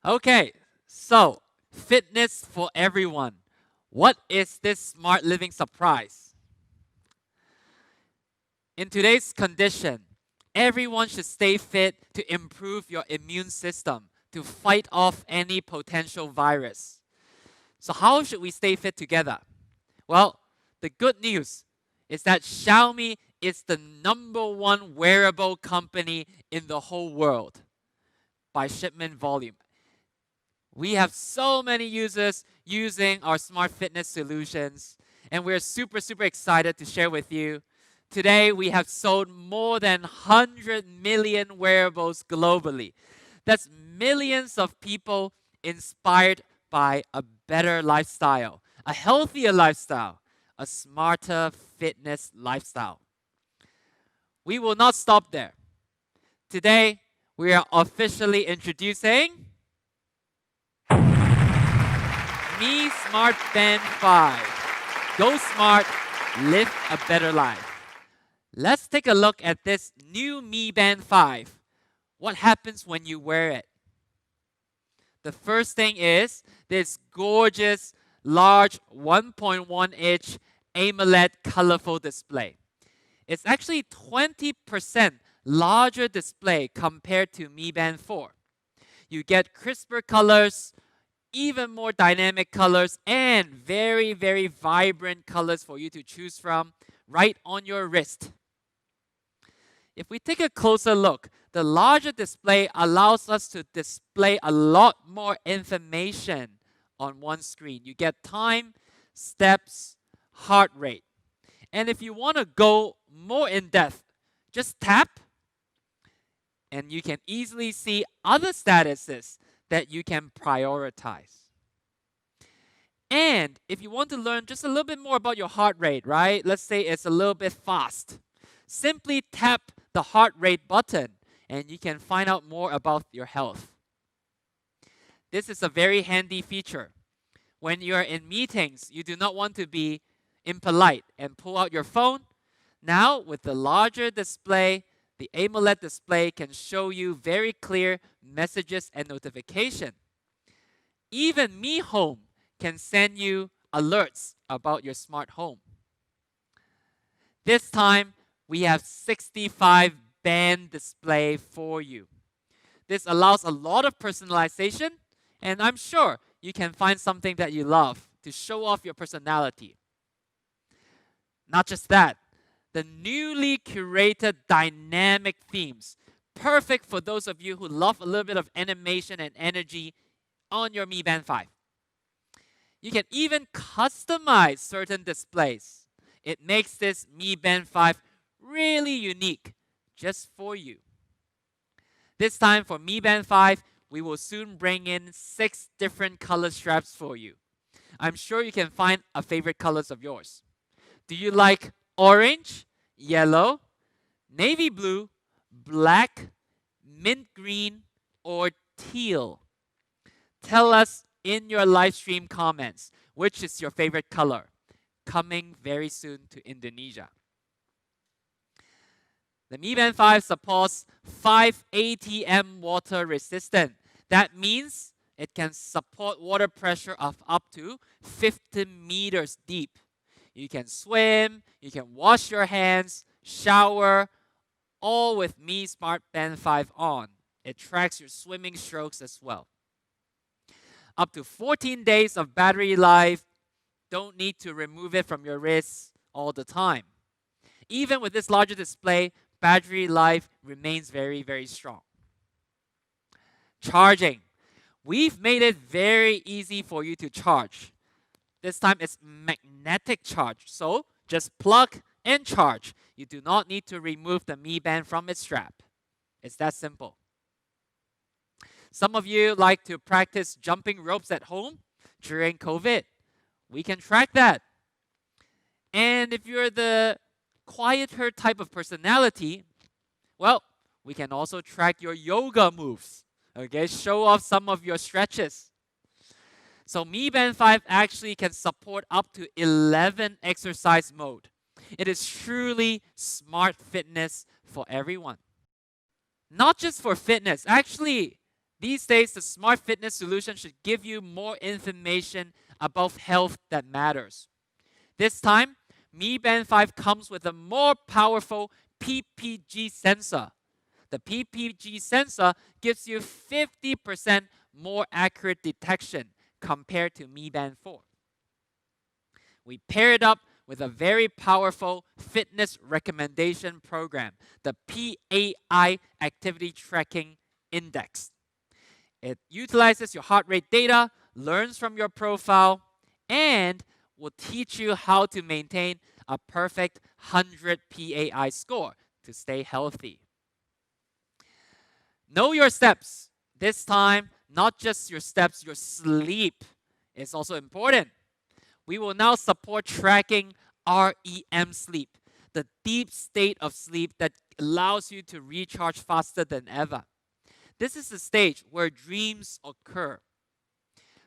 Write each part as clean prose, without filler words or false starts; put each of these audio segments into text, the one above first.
Okay, so fitness for everyone. What is this smart living surprise? In today's condition, everyone should stay fit to improve your immune system to fight off any potential virus. So, how should we stay fit together? Well, the good news is that Xiaomi is the #1 wearable company in the whole world by shipment volume. We have so many users using our smart fitness solutions, and we're super excited to share with you. Today, we have sold more than 100 million wearables globally. That's millions of people inspired by a better lifestyle, a healthier lifestyle, a smarter fitness lifestyle. We will not stop there. Today, we are officially introducing Mi Smart Band 5. Go smart, live a better life. Let's take a look at this new Mi Band 5. What happens when you wear it? The first thing is this gorgeous, large 1.1-inch AMOLED colorful display. It's actually 20% larger display compared to Mi Band 4. You get crisper colors, even more dynamic colors, and very vibrant colors for you to choose from right on your wrist. If we take a closer look, the larger display allows us to display a lot more information on one screen. You get time, steps, heart rate. And if you want to go more in depth, just tap and you can easily see other statuses that you can prioritize. And if you want to learn just a little bit more about your heart rate, right? Let's say it's a little bit fast. Simply tap the heart rate button and you can find out more about your health. This is a very handy feature. When you're in meetings, you do not want to be impolite and pull out your phone. Now, with the larger display, the AMOLED display can show you very clear messages and notification. Even Mi Home can send you alerts about your smart home. This time, we have 65 band display for you. This allows a lot of personalization, and I'm sure you can find something that you love to show off your personality. Not just that, the newly curated dynamic themes, perfect for those of you who love a little bit of animation and energy on your Mi Band 5. You can even customize certain displays. It makes this Mi Band 5 really unique just for you. This time for Mi Band 5, we will soon bring in 6 different color straps for you. I'm sure you can find a favorite colors of yours. Do you like orange, yellow, navy blue, black, mint green, or teal? Tell us in your live stream comments which is your favorite color. Coming very soon to Indonesia. The Mi Band 5 supports 5 ATM water resistant. That means it can support water pressure of up to 50 meters deep. You can swim, you can wash your hands, shower, all with Mi Smart Band 5 on. It tracks your swimming strokes as well. Up to 14 days of battery life. Don't need to remove it from your wrist all the time. Even with this larger display, battery life remains very strong. Charging. We've made it very easy for you to charge. This time it's magnetic charge, so just plug and charge. You do not need to remove the Mi Band from its strap. It's that simple. Some of you like to practice jumping ropes at home during COVID. We can track that. And if you're the quieter type of personality, well, we can also track your yoga moves. Okay, show off some of your stretches. So Mi Band 5 actually can support up to 11 exercise mode. It is truly smart fitness for everyone. Not just for fitness, actually, These days, the smart fitness solution should give you more information about health that matters. This time, Mi Band 5 comes with a more powerful PPG sensor. The PPG sensor gives you 50% more accurate detection compared to Mi Band 4. We pair it up with a very powerful fitness recommendation program, the PAI Activity Tracking Index. It utilizes your heart rate data, learns from your profile, and will teach you how to maintain a perfect 100 PAI score to stay healthy. Know your steps. This time, not just your steps, your sleep is also important. We will now support tracking REM sleep, the deep state of sleep that allows you to recharge faster than ever. This is the stage where dreams occur.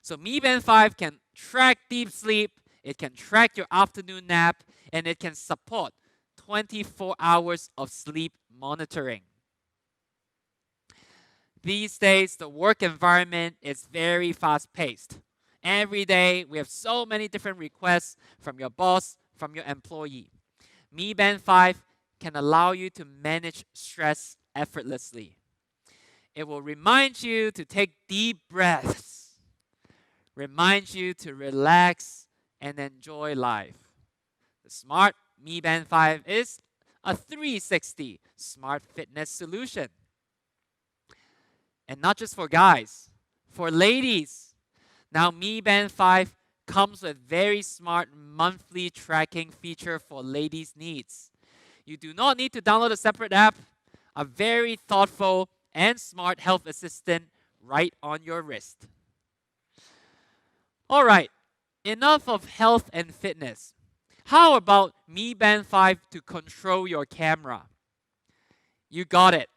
So Mi Band 5 can track deep sleep, it can track your afternoon nap, and it can support 24 hours of sleep monitoring. These days, the work environment is very fast-paced. Every day, we have so many different requests from your boss, from your employee. Mi Band 5 can allow you to manage stress effortlessly. It will remind you to take deep breaths, remind you to relax and enjoy life. The smart Mi Band 5 is a 360 smart fitness solution. And not just for guys, for ladies. Now Mi Band 5 comes with very smart monthly tracking feature for ladies' needs. You do not need to download a separate app. A very thoughtful and smart health assistant right on your wrist. All right, enough of health and fitness. How about Mi Band 5 to control your camera? You got it.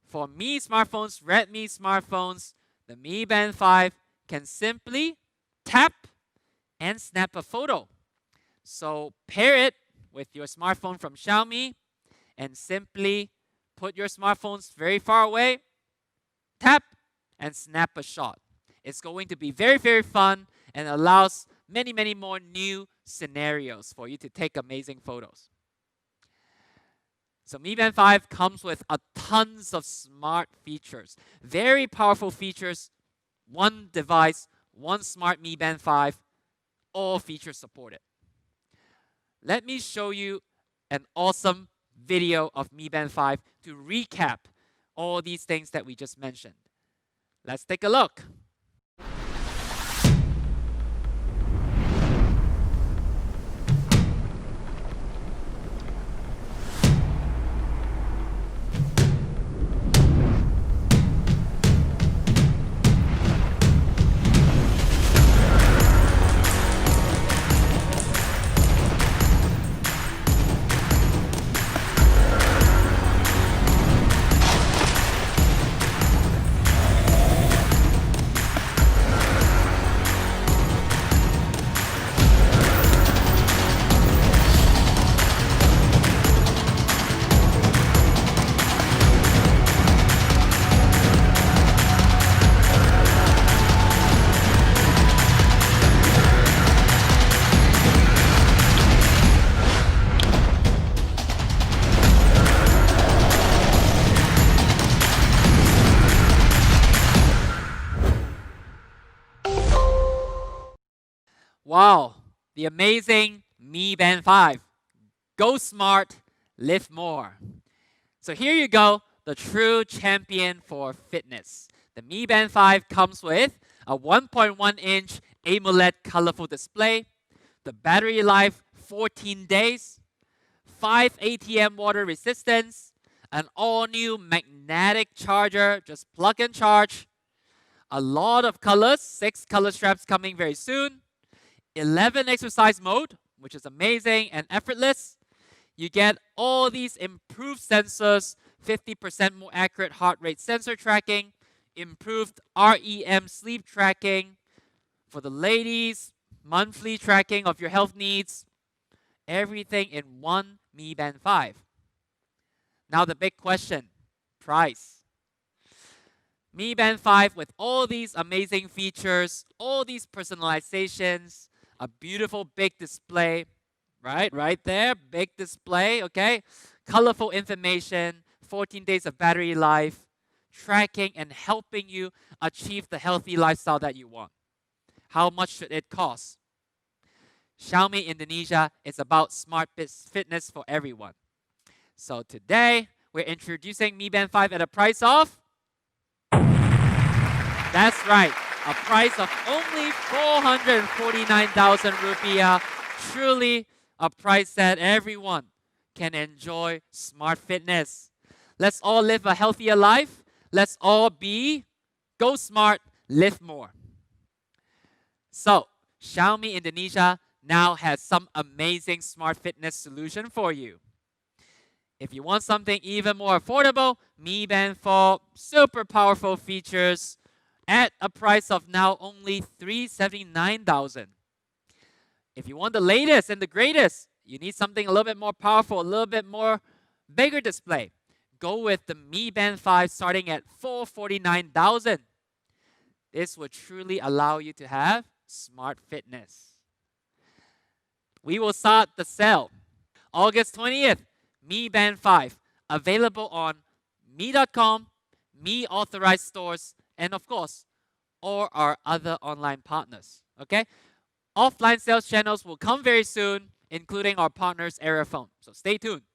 For Mi smartphones, Redmi smartphones, the Mi Band 5 can simply tap and snap a photo. So pair it with your smartphone from Xiaomi and simply put your smartphones very far away, tap, and snap a shot. It's going to be very, very fun and allows many, many more new scenarios for you to take amazing photos. So Mi Band 5 comes with a tons of smart features, very powerful features, one device, one smart Mi Band 5, all features supported. Let me show you an awesome video of Mi Band 5 to recap all these things that we just mentioned. Let's take a look. Wow, the amazing Mi Band 5. Go smart, live more. So here you go, the true champion for fitness. The Mi Band 5 comes with a 1.1-inch AMOLED colorful display, the battery life 14 days, 5 ATM water resistance, an all-new magnetic charger, just plug and charge, a lot of colors, 6 color straps coming very soon, 11 exercise mode, which is amazing and effortless. You get all these improved sensors, 50% more accurate heart rate sensor tracking, improved REM sleep tracking. For the ladies, monthly tracking of your health needs. Everything in one Mi Band 5. Now the big question, price. Mi Band 5 with all these amazing features, all these personalizations, a beautiful big display, right there, big display, okay? Colorful information, 14 days of battery life, tracking and helping you achieve the healthy lifestyle that you want. How much should it cost? Xiaomi Indonesia is about smart fitness for everyone. So today, we're introducing Mi Band 5 at a price of, that's right, a price of only 449,000 rupiah. Truly a price that everyone can enjoy smart fitness. Let's all live a healthier life. Let's all go smart, live more. So, Xiaomi Indonesia now has some amazing smart fitness solution for you. If you want something even more affordable, Mi Band 4, super powerful features at a price of now only 379,000. If you want the latest and the greatest, you need something a little bit more powerful, a little bit more bigger display. Go with the Mi Band 5 starting at 449,000. This will truly allow you to have smart fitness. We will start the sale August 20th. Mi Band 5 available on mi.com, Mi authorized stores, and of course, or our other online partners. Okay? Offline sales channels will come very soon, including our partners Aerophone. So stay tuned.